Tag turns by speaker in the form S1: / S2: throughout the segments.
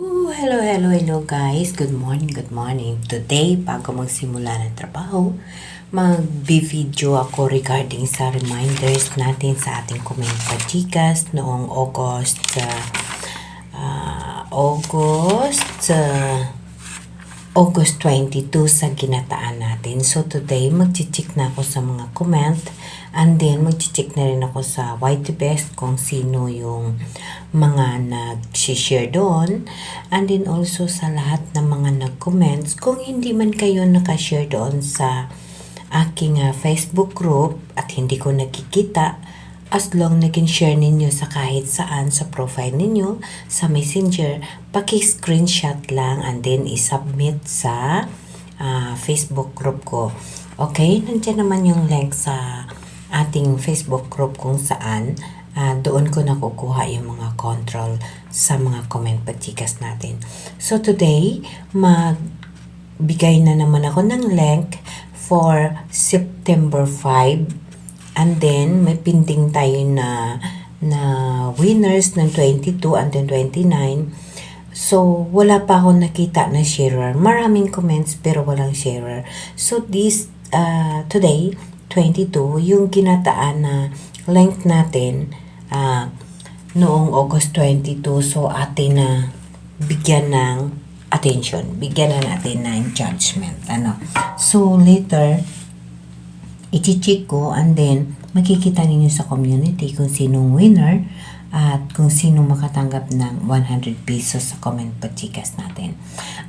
S1: Hello guys. Good morning, good morning. Today, bago magsimula ng trabaho, mag-video ako regarding sa reminders natin sa ating comment pachikas noong August 22 sa ginataan natin. So today, mag-check na ako sa mga comment and then mag-check na rin ako sa YT Best kung sino yung mga nag-share doon and then also sa lahat ng mga nag-comments. Kung hindi man kayo nakashare doon sa aking Facebook group at hindi ko nakikita, as long naging share ninyo sa kahit saan sa profile ninyo, sa messenger, paki-screenshot lang and then isubmit sa Facebook group ko. Okay? Nandiyan naman yung link sa ating Facebook group kung saan doon ko nakukuha yung mga control sa mga comment pachikas natin. So today, magbigay na naman ako ng link for September 5. And then, may pending tayo na winners ng 22 and then 29. So, wala pa akong nakita na sharer. Maraming comments pero walang sharer. So, today, 22, yung ginataan na link natin noong August 22. So, atin na bigyan ng attention. Bigyan na natin ng judgment. So, later, i-check ko and then makikita ninyo sa community kung sinong winner at kung sino makatanggap ng 100 pesos sa comment pachikas natin.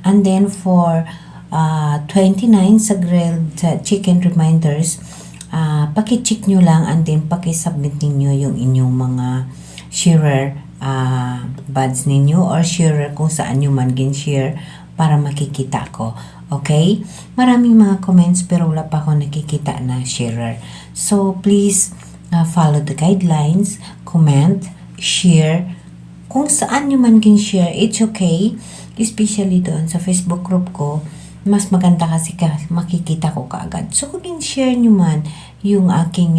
S1: And then for 29 sa grilled chicken reminders, paki-check nyo lang and then paki-submit ninyo yung inyong mga sharer buds ninyo or sharer kung saan nyo man gin-share para makikita ko. Okay? Maraming mga comments pero wala pa ako nakikita na sharer. So, please follow the guidelines, comment, share. Kung saan nyo man share, it's okay. Especially doon sa Facebook group ko, mas maganda kasi makikita ko kaagad. So, kung share nyo man yung aking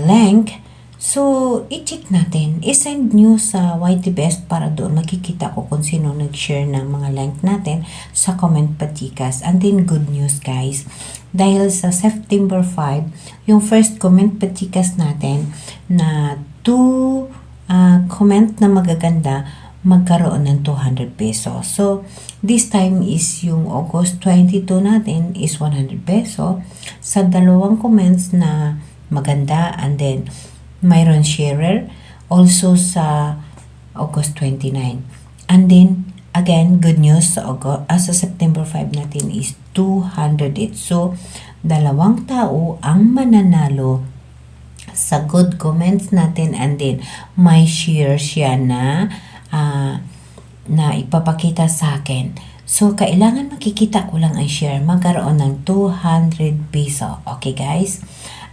S1: link, so, i-check natin. I-send nyo sa YT Best para doon makikita ko kung sino nag-share ng mga link natin sa comment pachikas. And then, good news guys. Dahil sa September 5, yung first comment pachikas natin na 2 comment na magaganda, magkaroon ng 200 pesos. So, this time is yung August 22 natin is 100 peso. Sa dalawang comments na maganda and then mayroon sharer also sa August 29. And then, again, good news sa September 5 natin is 200 each. So, dalawang tao ang mananalo sa good comments natin and then may share siya na ipapakita sa akin. So, kailangan makikita ko lang ang share. Magkaroon ng 200 peso. Okay, guys?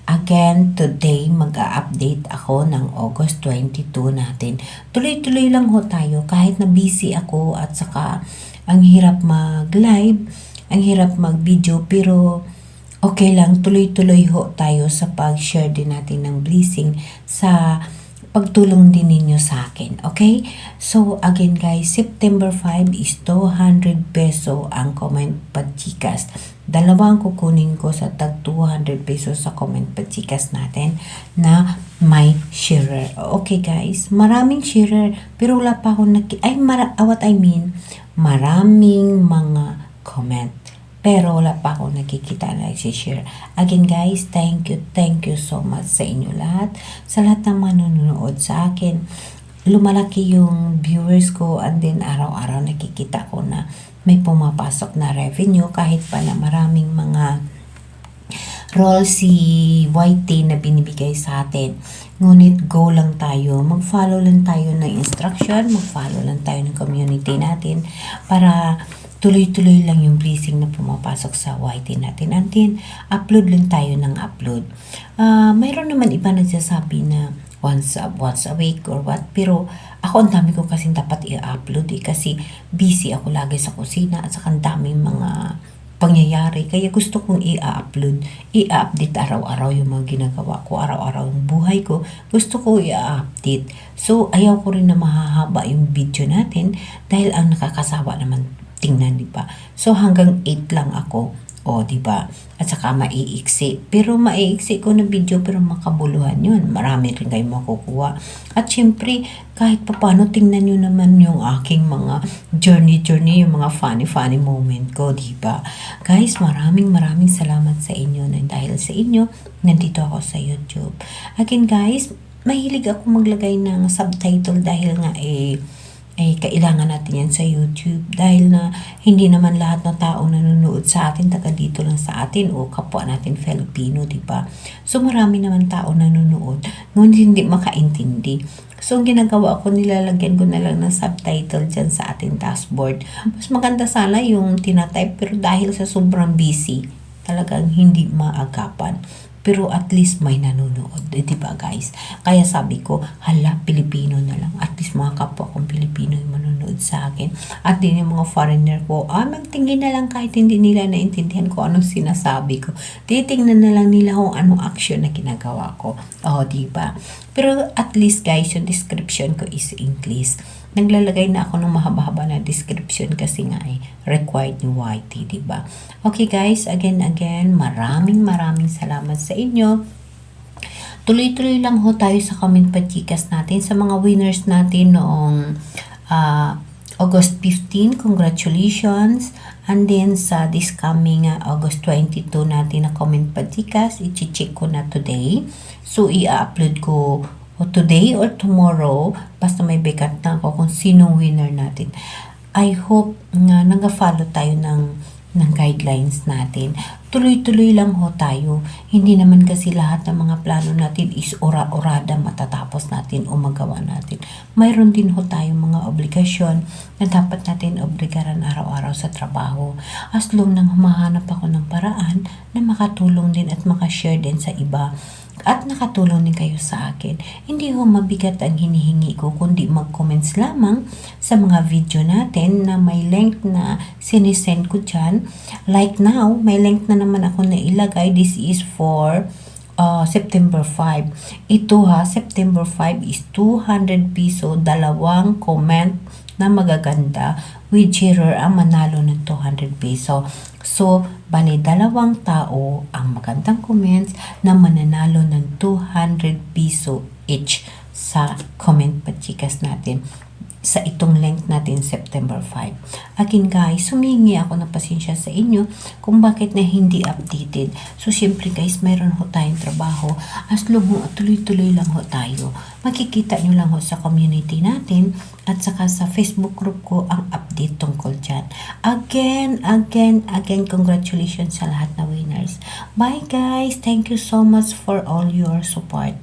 S1: Again, today mag-a-update ako ng August 22 natin. Tuloy-tuloy lang ho tayo kahit na busy ako at saka ang hirap mag-live, ang hirap mag-video pero okay lang, tuloy-tuloy ho tayo sa pag-share din natin ng blessing sa pagtulong din ninyo sa akin. Okay? So, again guys, September 5 is 200 peso ang comment pachikas. Dalawang kukunin ko sa tag 200 pesos sa comment pachikas natin na may sharer. Okay guys, maraming sharer pero wala pa akong maraming mga comment pero wala pa akong nakikita na i-share. Again guys, thank you so much sa inyo lahat. Sa lahat ng manonood sa akin, lumalaki yung viewers ko and then araw-araw nakikita ko na may pumapasok na revenue kahit pa na maraming mga role si YT na binibigay sa atin. Ngunit go lang tayo, mag-follow lang tayo ng instruction, mag-follow lang tayo ng community natin para tuloy-tuloy lang yung blessing na pumapasok sa YT natin. And then, upload lang tayo ng upload. Mayroon naman iba nagsasabi na once a week or what. Pero ako ang dami ko kasing dapat i-upload kasi busy ako lagi sa kusina at saka ang daming mga pangyayari. Kaya gusto kong i-update araw-araw yung mga ginagawa ko, araw-araw yung buhay ko. Gusto ko i-update. So, ayaw ko rin na mahahaba yung video natin dahil ang nakakasawa naman tingnan, di ba? So, hanggang 8 lang ako. O, di ba? At saka maiiksi. Pero maiiksi ko na video pero makabuluhan yun. Marami rin kayong makukuha. At syempre, kahit paano tingnan nyo naman yung aking mga journey, yung mga funny moment ko, di ba? Guys, maraming salamat sa inyo na dahil sa inyo, nandito ako sa YouTube. Again, guys, mahilig ako maglagay ng subtitle dahil nga kailangan natin yan sa YouTube dahil na hindi naman lahat ng tao nanonood sa atin taga dito lang sa atin o kapwa natin Filipino, di ba? So marami naman tao nanonood ngunit hindi makaintindi. So ang ginagawa ko, nilalagyan ko na lang ng subtitle dyan sa ating dashboard. Mas maganda sana yung tinatype pero dahil sa sobrang busy talagang hindi maagapan. Pero at least may nanonood, diba guys? Kaya sabi ko, hala, Pilipino na lang. At least mga kapwa kong Pilipino yung manonood sa akin. At din yung mga foreigner ko, magtingin na lang kahit hindi nila naintindihan ko anong sinasabi ko. Titingnan na lang nila kung anong action na ginagawa ko. Diba? Pero at least guys, yung description ko is English. Naglalagay na ako ng mahaba-haba na description kasi nga required ni YT, diba? Okay guys, again, maraming salamat sa inyo. Tuloy-tuloy lang ho tayo sa comment pachikas natin sa mga winners natin noong August 15, congratulations. And then sa this coming August 22 natin na comment pachikas, i-check ko na today. So i-upload ko today or tomorrow, basta may backup na ako kung sinong winner natin. I hope nga nag-follow tayo ng guidelines natin. Tuloy-tuloy lang ho tayo. Hindi naman kasi lahat ng mga plano natin is ora-orada matatapos natin o magawa natin. Mayroon din ho tayong mga obligasyon na dapat natin obligaran araw-araw sa trabaho. As long nang humahanap ako ng paraan na makatulong din at makashare din sa iba. At nakatulong din kayo sa akin. Hindi ho mabigat ang hinihingi ko kundi mag-comments lamang sa mga video natin na may link na sinisend ko dyan. Like now, may link na naman ako na ilagay. This is for September 5. Ito September 5 is 200 piso, 2 comment na magaganda with jerer ang manalo ng 200 piso. So, bali 2 tao ang magandang comments na mananalo ng 200 piso each sa comment pachikas natin sa itong link natin September 5. Again guys, humingi ako ng pasensya sa inyo kung bakit na hindi updated. So syempre guys, mayroon ho tayong trabaho. As long ho, tuloy-tuloy lang ho tayo. Makikita nyo lang ho sa community natin at saka sa Facebook group ko ang update tungkol dyan. Again, congratulations sa lahat na winners. Bye guys! Thank you so much for all your support.